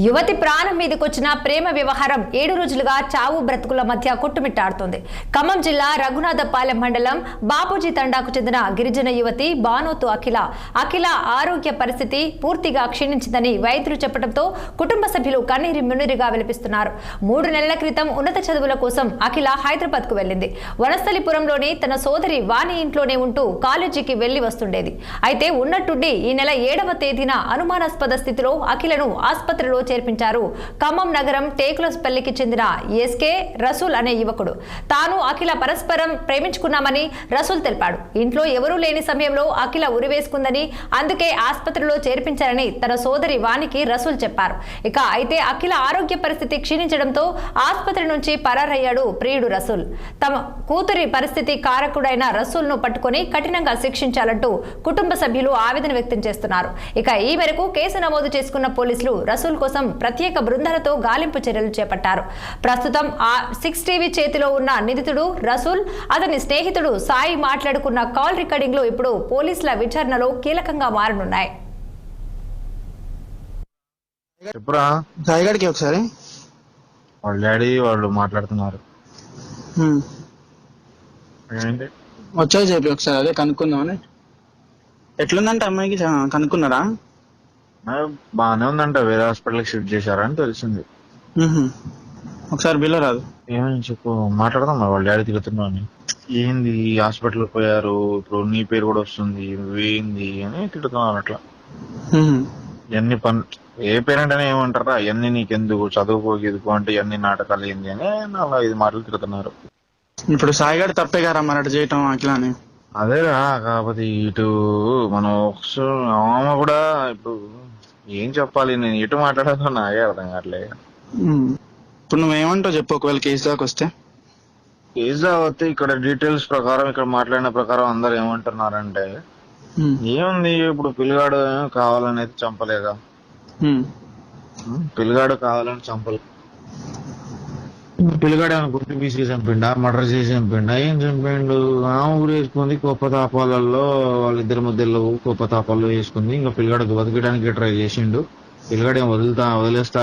యువతి ప్రాణం మీదకొచ్చిన ప్రేమ వ్యవహారం 7 రోజులుగా చావు బ్రతుకుల మధ్య కొట్టుమిట్టాడుతోంది. ఖమ్మం జిల్లా రఘునాథపాలెం మండలం బాపూజీ తండాకు చెందిన గిరిజన యువతి బానోతు అఖిల ఆరోగ్య పరిస్థితి పూర్తిగా క్షీణించిందని వైద్యులు చెప్పడంతో కుటుంబ సభ్యులు కన్నీరు మున్నీరుగా విలపిస్తున్నారు. 3 నెలల క్రితం ఉన్నత చదువుల కోసం అఖిల హైదరాబాద్ కు వెళ్లింది. వనస్థలిపురంలోని తన సోదరి వాణి ఇంట్లోనే ఉంటూ కాలేజీకి వెళ్లి వస్తుండేది. అయితే ఉన్నట్టుండి ఈ నెల 7వ తేదీన అనుమానాస్పద స్థితిలో అఖిలను ఆసుపత్రిలో చేర్పించారు. ఖమ్మం నగరం టేకులపల్లికి చెందిన ఎస్కే రసూల్ అనే యువకుడు. తాను అఖిల పరస్పరం ప్రేమించుకున్నామని రసూల్ తెలిపాడు. ఇంట్లో ఎవరూ లేని సమయంలో అఖిల ఉరివేసుకుందని, అందుకే ఆసుపత్రిలో చేర్పించారని తన సోదరి వానికి రసూల్ చెప్పారు. అయితే అఖిల ఆరోగ్య పరిస్థితి క్షీణించడంతో ఆసుపత్రి నుంచి పరారయ్యాడు ప్రియుడు రసూల్. తమ కూతురి పరిస్థితి కారకుడైన రసూల్ ను పట్టుకుని కఠినంగా శిక్షించాలంటూ కుటుంబ సభ్యులు ఆవేదన వ్యక్తం చేస్తున్నారు. ఈ మేరకు కేసు నమోదు చేసుకున్న పోలీసులు రసూల్ కోసం ప్రత్యేక బృందాలతో గాలింపు చర్యలు చేపట్టారు. ప్రస్తుతం ఆ 6 టీవీ చేతిలో ఉన్న నిందితుడు రసూల్, అతని స్నేహితుడు సాయి మాట్లాడుకున్న కాల్ రికార్డింగ్లు ఇప్పుడు పోలీసుల విచారణలో కీలకంగా మారనున్నాయి. ఒకసారి వాళ్ళ డాడీ వాళ్ళు మాట్లాడుతున్నారు. వచ్చాయి చెప్పి ఒకసారి అదే కనుక్కుందామని. ఎట్లుందంటే అమ్మాయికి కనుక్కున్నారా? బాగానే ఉందంట, వేరే హాస్పిటల్కి షిఫ్ట్ చేశారని తెలిసింది. ఒకసారి బిల్లు రాదు ఏమని చెప్పు, మాట్లాడదాం. వాళ్ళ డాడీ తిరుగుతున్నా అని. ఏంది హాస్పిటల్ పోయారు, ఇప్పుడు నీ పేరు కూడా వస్తుంది, ఏంది అని తిడుతున్నాను. అట్లా ఎన్ని పనులు, ఏ పేరెంట్ అని ఏమంటారా, ఎన్ని నీకెందుకు, చదువుకోగెదుకు అంటే ఎన్ని నాటకాలు ఏంది అని అలా 5 మాటలు తిడుతున్నారు. ఇప్పుడు సాయిగాడు తప్పే గారా మరి అటు చేయటం అఖిలని? అదేరా, కాకపోతే ఇటు మనం ఆమె కూడా ఇప్పుడు ఏం చెప్పాలి, నేను ఎటు మాట్లాడాలో నాకే అర్థం కావట్లేదు. ఇప్పుడు నువ్వేమంటావు చెప్పు, ఒకవేళ కేసు దాకా వస్తే? కేసు దాకా వస్తే ఇక్కడ డీటెయిల్స్ ప్రకారం, ఇక్కడ మాట్లాడిన ప్రకారం అందరు ఏమంటున్నారంటే, ఏముంది ఇప్పుడు పిల్లగాడు కావాలని అయితే చంపలేదా, పిల్లగాడు కావాలని చంపలేదు. పిల్లగాడు ఏమైనా గుర్తు పీసుకి చంపిండా, మర్డర్ చేసి చంపిండా, ఏం చంపిండు? ఊరు వేసుకుంది కోపతాపాలలో, వాళ్ళిద్దరి మధ్యలో కోపతాపాలు వేసుకుంది. ఇంకా పిల్లగాడు బతికడానికి ట్రై చేసిండు. పిల్లగాడు ఏం వదిలేస్తా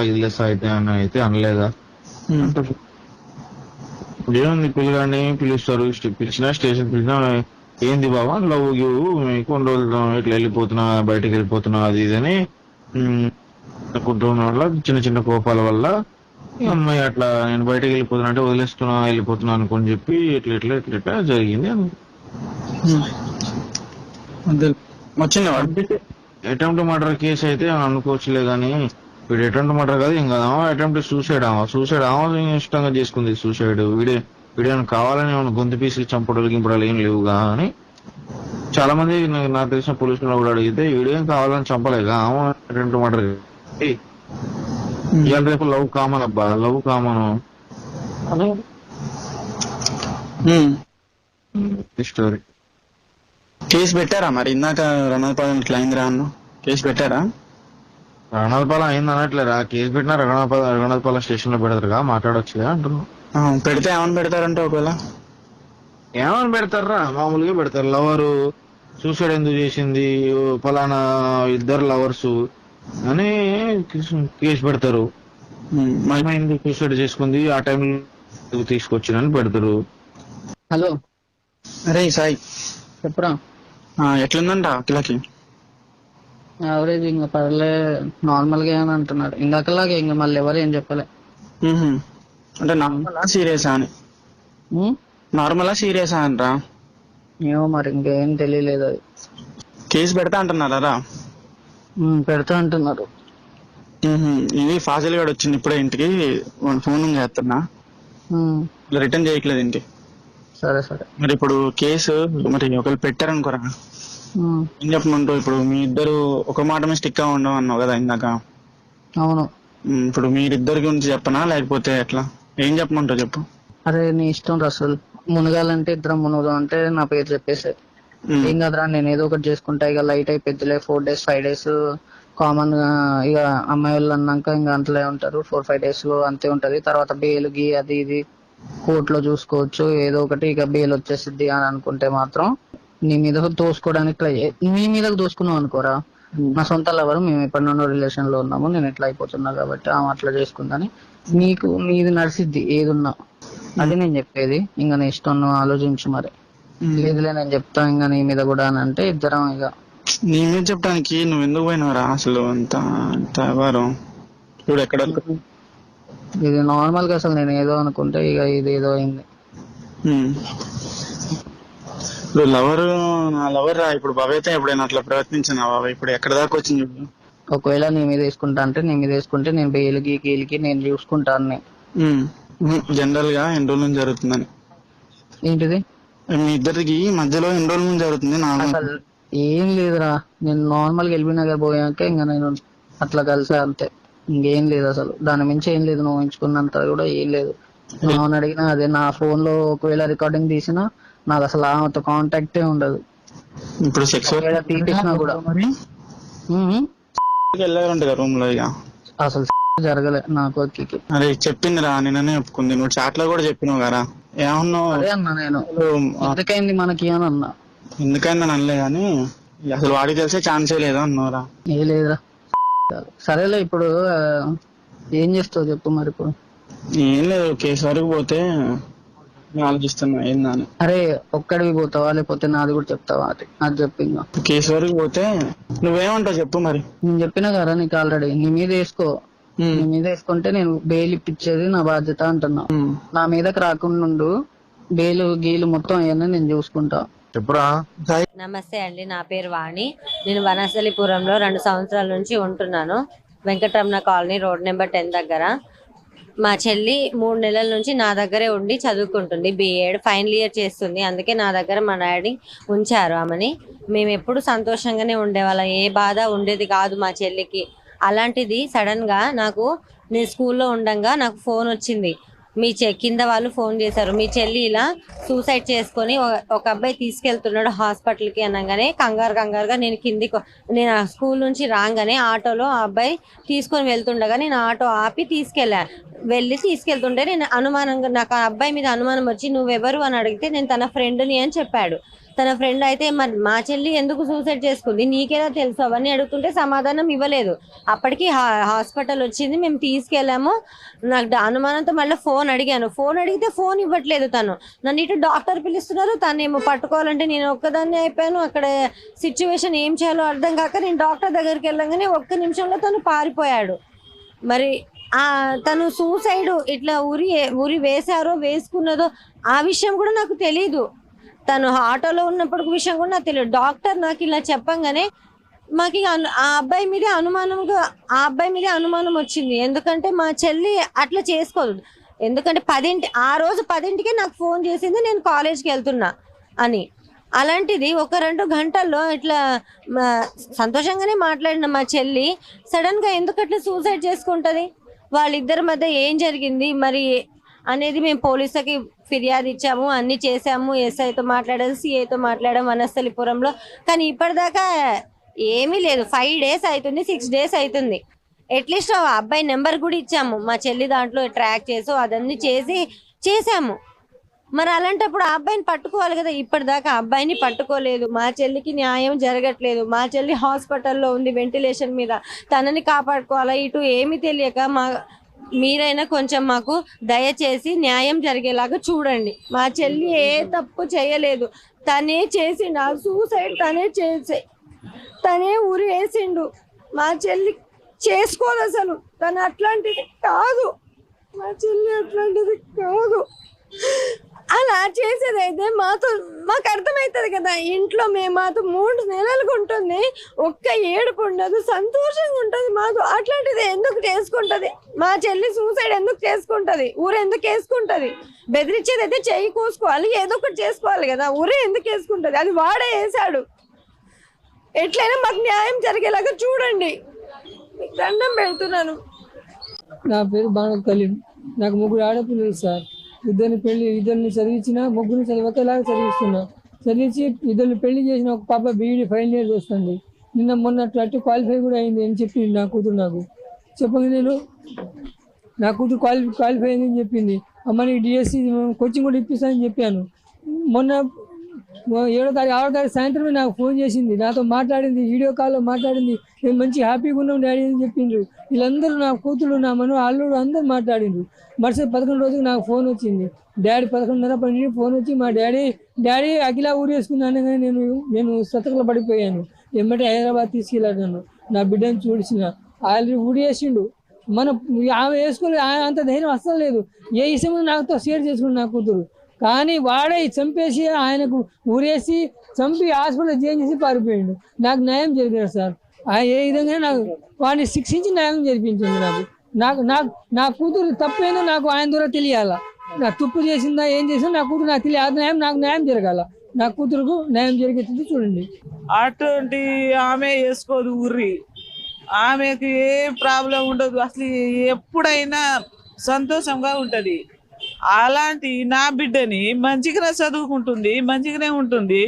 అయితే అనలేదా? ఏముంది, పిల్లగాడిని పిలుస్తారు, పిలిచినా స్టేషన్ పిలిచినా ఏంది బాబా లవ్ కొన్ని రోజులు ఇట్లా వెళ్ళిపోతున్నా, బయటకు వెళ్ళిపోతున్నా, అది ఇదని అనుకుంటున్న వల్ల చిన్న చిన్న కోపాల వల్ల అమ్మాయి అట్లా నేను బయటకు వెళ్ళిపోతున్నా అంటే వెళ్ళిపోతున్నా అనుకొని చెప్పి ఇట్లా జరిగింది. అటెంప్ట్ మర్డర్ కేసు అయితే అనుకోవచ్చులే కానీ వీడు అటెంప్ట్ మర్డర్ కాదు, ఇంకా అటెంప్ట్ సూసైడ్ ఇష్టంగా చేసుకుంది. సూసైడ్ వీడియో కావాలని ఏమైనా గొంతు పీసులు చంపడాలు గింపడాలు ఏం లేవుగా అని చాలా మంది నాకు తెలిసిన పోలీసులు కూడా అడిగితే, వీడియో ఏం కావాలని చంపలేగా, అటెంప్ట్ మర్డర్. ఇవాళ రేపు లవ్ కామన్ అబ్బా, లవ్ కామన్ స్టోరీ. కేసు పెట్టారా మరి? ఇందాక రణపాలెం ఇట్లా అయిందిరా అన్న, కేసు పెట్టారా? రణపాలెం అయింది అనట్లేరా, కేసు పెట్టినా రణపాలెం స్టేషన్ లో పెడతారుగా, మాట్లాడొచ్చుగా అంటున్నాను. పెడితే ఏమని పెడతారంటే, ఒకవేళ ఏమని పెడతారా, మామూలుగా పెడతారు. లవరు సూసైడ్ ఎందుకు చేసింది, ఫలానా ఇద్దరు లవర్స్ అని కేసు పెడతారు. ఎందుకు సూసైడ్ చేసుకుంది, ఆ టైంలో తీసుకొచ్చిందని పెడతారు. హలో, అరే సాయి చెప్పరా, ఎట్లుందంట అఖిలకి? యావరేజ్, ఇంకా పర్లే, నార్మల్ గా అని అంటున్నాడు. ఇందాకలాగే ఇంకా మళ్ళీ ఎవరు ఏం చెప్పలే. అంటే నార్మలా సీరియసా అని? నార్మలా సీరియసా అంటరా? ఏమో మరి, ఇంకేం తెలియలేదు. అది కేసు పెడతా అంటున్నారా? పెడతా అంటున్నారు. ఇది ఫాజిల్ గాడు వచ్చింది ఇప్పుడే ఇంటికి, ఫోన్ చేస్తున్నా, రిటర్న్ చేయట్లేదు ఇంటికి. సరే సరే. మరి ఇప్పుడు కేసు మరి ఒకళ్ళు పెట్టారనుకోరా, ఏం చెప్పమంటావు? ఇప్పుడు మీ ఇద్దరు ఒక మాట మీద స్టిక్ గా ఉండవు అన్నావు కదా ఇందాక. అవును. ఇప్పుడు మీరిద్దరి గురించి చెప్పనా లేకపోతే ఎట్లా, ఏం చెప్పమంటావు చెప్పు? అరే నీ ఇష్టం రసూల్, మునగాలంటే ఇద్దరం మునుగుదాం అంటే నా పేరు చెప్పేసే. ఏం కదరా, నేను ఏదో ఒకటి చేసుకుంటా, ఇక లైట్ అయిపోద్దిలే, 4 days 5 days కామన్ గా, ఇక అమ్మాయి వాళ్ళు అన్నాక ఇంకా అంతలే ఉంటారు, 4-5 days అంతే ఉంటది. తర్వాత బెయిల్ గి అది ఇది కోర్టులో చూసుకోవచ్చు, ఏదో ఒకటి ఇక బెయిల్ వచ్చేసిద్ది అని అనుకుంటే మాత్రం నీ మీద దోసుకోవడానికి ట్రై, నీ మీద దోసుకున్నావు అనుకోరా, నా సొంత లవర్, మేము ఎప్పటి నుండో రిలేషన్ లో ఉన్నాము, నేను ఎట్లా అయిపోతున్నా కాబట్టి ఆమె అట్లా చేసుకుందని. నీకు నీది నడిసిద్ది ఏదున్నా, అది నేను చెప్పేది. ఇంకా నీ ఇష్టం, నువ్వు ఆలోచించు మరి. లేదులే నేను చెప్తా ఇంకా నీ మీద కూడా అని అంటే ఇద్దరం ఇక. నీ మీద చెప్పడానికి నువ్వు ఎందుకు పోయినవరా అసలు? అంత అంత వారం చూడు ఎక్కడ ఇది నార్మల్ గా అసలు నేను ఏదో అనుకుంటే ఇక ఇది ఏదో అయింది. ఇప్పుడు లవర్, నా లవర్ రా. ఇప్పుడు బాబాయ్ అయితే ఎప్పుడైనా అట్లా ప్రయత్నించిన బాబాయ్? ఇప్పుడు ఎక్కడ దాకా వచ్చింది ఇప్పుడు? ఒకవేళ నీ మీద వేసుకుంటా అంటే నీ మీద వేసుకుంటే నేను బెయిల్కి కీలికి నేను చూసుకుంటాను. జనరల్ గా ఎన్ని రోజుల నుంచి జరుగుతుందని? ఏంటిది మీ ఇద్దరికి మధ్యలో ఎన్ని రోజుల నుంచి జరుగుతుంది? అసలు ఏం లేదురా, నేను నార్మల్ గా ఎల్బీ నగర్ పోయాక ఇంకా నేను అట్లా కలిసా అంతే, ఇంకేం లేదు అసలు. దాని మించి ఏం లేదు, నువ్వు ఎంచుకున్నంత కూడా ఏం లేదు. నేను అడిగినా అదే, నా ఫోన్ లో ఒకవేళ రికార్డింగ్ తీసినా నాకు అసలు ఆమెతో కాంటాక్టే ఉండదు. ఇప్పుడు సెక్స్ తీపించినా కూడా వెళ్ళారంట రూమ్ లో. ఇక అసలు జరగలే నాకు. అరే చెప్పిందిరా, నిన్ననే చెప్పుకుంది. నువ్వు చాట్ లో కూడా చెప్పినావు కదా. ఏమన్నావు? అదే అన్నా నేను, ఎందుకైంది మనకి అని అన్నా. ఎందుకైంది అని అనలే కానీ అసలు వాడికి తెలిసే ఛాన్సే లేదా అన్నావురా. ఏ లేదురా. సరేలే, ఇప్పుడు ఏం చేస్తావు చెప్పు మరి. ఇప్పుడు ఏం లేదు, కేసు వరకు పోతే ఆలోచిస్తున్నా ఏందని. అరే ఒక్కడివి పోతావా లేకపోతే నాది కూడా చెప్తావా? అది చెప్పు. ఇంకా కేసు వరకు పోతే నువ్వేమంటావు చెప్పు మరి. నేను చెప్పినా కదా నీకు ఆల్రెడీ, నీ మీద వేసుకో. నీ మీద వేసుకుంటే నేను బెయిల్ ఇప్పించేది నా బాధ్యత అంటున్నా. నా మీదకి రాకుండా ఉండు, బెయిల్ గీలు మొత్తం అవన్నీ నేను చూసుకుంటా. చెప్పురా. నమస్తే అండి, నా పేరు వాణి. నేను వనస్థలిపురంలో 2 సంవత్సరాల నుంచి ఉంటున్నాను. వెంకటరమణ కాలనీ, రోడ్ నెంబర్ 10 దగ్గర. మా చెల్లి 3 నెలల నుంచి నా దగ్గరే ఉండి చదువుకుంటుంది. B.Ed ఫైనల్ ఇయర్ చేస్తుంది. అందుకే నా దగ్గర మా డాడీ ఉంచారు ఆమెని. మేము ఎప్పుడు సంతోషంగానే ఉండేవాళ్ళం, ఏ బాధ ఉండేది కాదు మా చెల్లికి. అలాంటిది సడన్ గా నేను స్కూల్లో ఉండంగా నాకు ఫోన్ వచ్చింది. మీ కింద వాళ్ళు ఫోన్ చేశారు, మీ చెల్లి ఇలా సూసైడ్ చేసుకొని ఒక అబ్బాయి తీసుకెళ్తున్నాడు హాస్పిటల్కి అనగానే కంగారుగా నేను స్కూల్ నుంచి రాగానే ఆటోలో ఆ అబ్బాయి తీసుకొని వెళ్తుండగా నేను ఆటో ఆపి తీసుకెళ్తుంటే నేను అనుమానంగా, నాకు ఆ అబ్బాయి మీద అనుమానం వచ్చి నువ్వెవరు అని అడిగితే నేను తన ఫ్రెండ్ని అని చెప్పాడు. తన ఫ్రెండ్ అయితే మరి మా చెల్లి ఎందుకు సూసైడ్ చేసుకుంది నీకేలా తెలుసు అవన్నీ అడుగుతుంటే సమాధానం ఇవ్వలేదు. అప్పటికి హాస్పిటల్ వచ్చింది, మేము తీసుకెళ్ళాము. నాకు అనుమానంతో మళ్ళీ ఫోన్ అడిగితే ఫోన్ ఇవ్వట్లేదు. నన్ను ఇటు డాక్టర్ పిలుస్తున్నారు, తనేమో పట్టుకోవాలంటే నేను ఒక్కదాన్ని అయిపోయాను. అక్కడ సిచ్యువేషన్ ఏం చేయాలో అర్థం కాక నేను డాక్టర్ దగ్గరికి వెళ్ళగానే 1 నిమిషంలో తను పారిపోయాడు. మరి తను సూసైడ్ ఇట్లా ఉరి వేసుకున్నదో ఆ విషయం కూడా నాకు తెలీదు. తను ఆటోలో ఉన్నప్పుడు విషయం కూడా నాకు తెలియదు. డాక్టర్ నాకు ఇలా చెప్పంగానే మాకు ఆ అబ్బాయి మీదే అనుమానం వచ్చింది. ఎందుకంటే మా చెల్లి అట్లా చేసుకోదు. ఎందుకంటే ఆ రోజు 10ంటికే నాకు ఫోన్ చేసింది, నేను కాలేజ్కి వెళ్తున్నా అని. అలాంటిది 1-2 గంటల్లో ఇట్లా సంతోషంగానే మాట్లాడిన మా చెల్లి సడన్ గా ఎందుకు అట్లా సూసైడ్ చేసుకుంటది? వాళ్ళిద్దరి మధ్య ఏం జరిగింది మరి అనేది మేము పోలీసులకి ఫిర్యాదు ఇచ్చాము, అన్ని చేసాము. SIతో మాట్లాడాము, CIతో మాట్లాడాము వనస్థలిపురంలో. కానీ ఇప్పటిదాకా ఏమీ లేదు. 5 days అవుతుంది, 6 days అవుతుంది. అట్లీస్ట్ ఆ అబ్బాయి నెంబర్ కూడా ఇచ్చాము, మా చెల్లి దాంట్లో ట్రాక్ చేసి అదన్నీ చేసాము. మరి అలాంటప్పుడు ఆ అబ్బాయిని పట్టుకోవాలి కదా. ఇప్పటిదాకా అబ్బాయిని పట్టుకోలేదు. మా చెల్లికి న్యాయం జరగట్లేదు. మా చెల్లి హాస్పిటల్లో ఉంది వెంటిలేషన్ మీద, తనని కాపాడుకోవాలా ఇటు ఏమి తెలియక మీరైనా కొంచెం మాకు దయచేసి న్యాయం జరిగేలాగా చూడండి. మా చెల్లి ఏ తప్పు చేయలేదు, తనే చేసిండు ఆ సూసైడ్, తనే ఉరి వేసిండు. మా చెల్లి చేసుకోదు అసలు, తను అట్లాంటిది కాదు, మా చెల్లి అట్లాంటిది కాదు. అలా చేసేదైతే మాకు అర్థమవుతుంది కదా. ఇంట్లో మాతో 3 నెలలకు ఉంటుంది, ఒక్క ఏడుపు ఉండదు, సంతోషంగా ఉంటుంది మాతో. అట్లాంటిది ఎందుకు చేసుకుంటది? మా చెల్లి సూసైడ్ ఎందుకు చేసుకుంటది? ఊరు ఎందుకు వేసుకుంటది? బెదిరించేది అయితే చెయ్యి కోసుకోవాలి, ఏదో ఒకటి చేసుకోవాలి కదా. ఊరే ఎందుకు వేసుకుంటది? అది వాడే వేసాడు. ఎట్లయినా మాకు న్యాయం జరిగేలాగా చూడండి, మీకు దండం పెడుతున్నాను. నా పేరు బాను కలీం. నాకు 3 ఆడపిల్లలు సార్. ఇద్దరిని చదివించిన, 3 ఒకేలాగా చదివించి 2 పెళ్లి చేసిన. ఒక పాప B.Ed ఫైనల్ ఇయర్ చేస్తుంది. మొన్న ట్వెల్త్ క్వాలిఫై కూడా అయింది అని చెప్పింది నా కూతురు. నాకు చెప్పగా నేను నా కూతురు క్వాలిఫై అయింది అని చెప్పింది. అమ్మ నీకు DSC కోచింగ్ కూడా ఇప్పిస్తానని చెప్పాను. మొన్న 6వ తారీఖు 6వ తారీఖు సాయంత్రమే నాకు ఫోన్ చేసింది, నాతో మాట్లాడింది, వీడియో కాల్లో మాట్లాడింది. నేను మంచి హ్యాపీగా ఉన్నాం డాడీ అని చెప్పిండ్రు. వీళ్ళందరూ నా కూతురు, నా మనవు, అల్లుడు అందరూ మాట్లాడిండ్రు. మరుసటి 11 రోజుకి నాకు ఫోన్ వచ్చింది. డాడీ 11:30 ఫోన్ వచ్చి మా డాడీ అఖిల ఊరు వేసుకున్నాను, కానీ నేను సతకలు పడిపోయాను. ఎమ్మటే హైదరాబాద్ తీసుకెళ్ళాను. నా బిడ్డను చూడిసిన ఆల్రెడీ ఊడి వేసిండు. ఆమె వేసుకోలేదు, అంత ధైర్యం అస్సలు లేదు. ఏ విషయంలో నాతో షేర్ చేసుకుని నా కూతురు, కానీ వాడే చంపేసి ఆయనకు ఊరేసి చంపి హాస్పిటల్ జాయిన్ చేసి పారిపోయాడు. నాకు న్యాయం జరిగింది సార్. ఏ విధంగా నాకు వాడిని శిక్షించి న్యాయం జరిపించింది. నా కూతురు తప్పేందో నాకు ఆయన ద్వారా తెలియాల. నా తుప్పు చేసిందా ఏం చేసిందా నా కూతురు నాకు తెలియదు. నాకు న్యాయం జరగాల. నా కూతురుకు న్యాయం జరిగేది చూడండి. అటువంటి ఆమె వేసుకోదు ఊర్రి, ఆమెకు ఏ ప్రాబ్లం ఉండదు, అసలు ఎప్పుడైనా సంతోషంగా ఉంటది. అలాంటి నా బిడ్డని మంచిగానే చదువుకుంటుంది, మంచిగానే ఉంటుంది.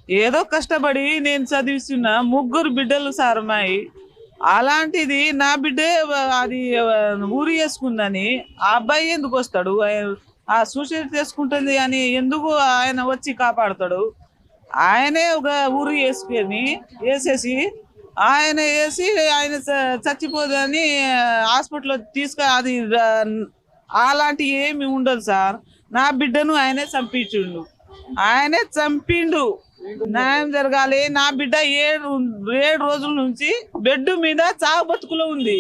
ఏదో కష్టపడి నేను చదివిస్తున్నా, 3 బిడ్డలు సార్ అమ్మాయి. అలాంటిది నా బిడ్డే అది ఊరి వేసుకుందని ఆ అబ్బాయి ఎందుకు వస్తాడు? ఆ సూసైడ్ చేసుకుంటుంది అని ఎందుకు ఆయన వచ్చి కాపాడుతాడు? ఆయనే ఒక ఊరి వేసేసి ఆయన వేసి ఆయన చచ్చిపోదని హాస్పిటల్లో అది అలాంటి ఏమి ఉండదు సార్. నా బిడ్డను ఆయనే చంపిండు. న్యాయం జరగాలి. నా బిడ్డ 7 రోజుల నుంచి బెడ్ మీద చావు బతుకులో ఉంది.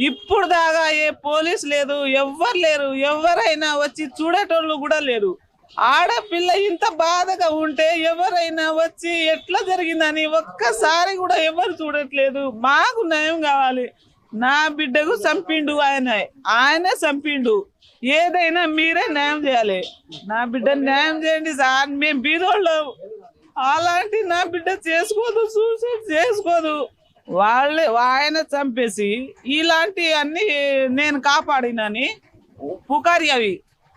ఇప్పుడు దాకా ఏ పోలీస్ లేదు, ఎవ్వరు లేరు. ఎవరైనా వచ్చి చూడేటోళ్ళు కూడా లేరు. ఆడపిల్ల ఇంత బాధగా ఉంటే ఎవరైనా వచ్చి ఎట్లా జరిగిందని ఒక్కసారి కూడా ఎవరు చూడట్లేదు. మాకు న్యాయం కావాలి. నా బిడ్డకు చంపిండు ఆయనే చంపిండు. ఏదైనా మీరే న్యాయం చేయాలి. నా బిడ్డ న్యాయం చేయండి సార్. మేము బీదోళ్ళం. అలాంటి నా బిడ్డ సూసైడ్ చేసుకోదు. ఆయన చంపేసి ఇలాంటి అన్ని నేను కాపాడినని పుకారి అవి,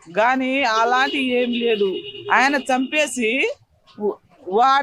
కానీ అలాంటి ఏం లేదు. ఆయన చంపేసి వాడే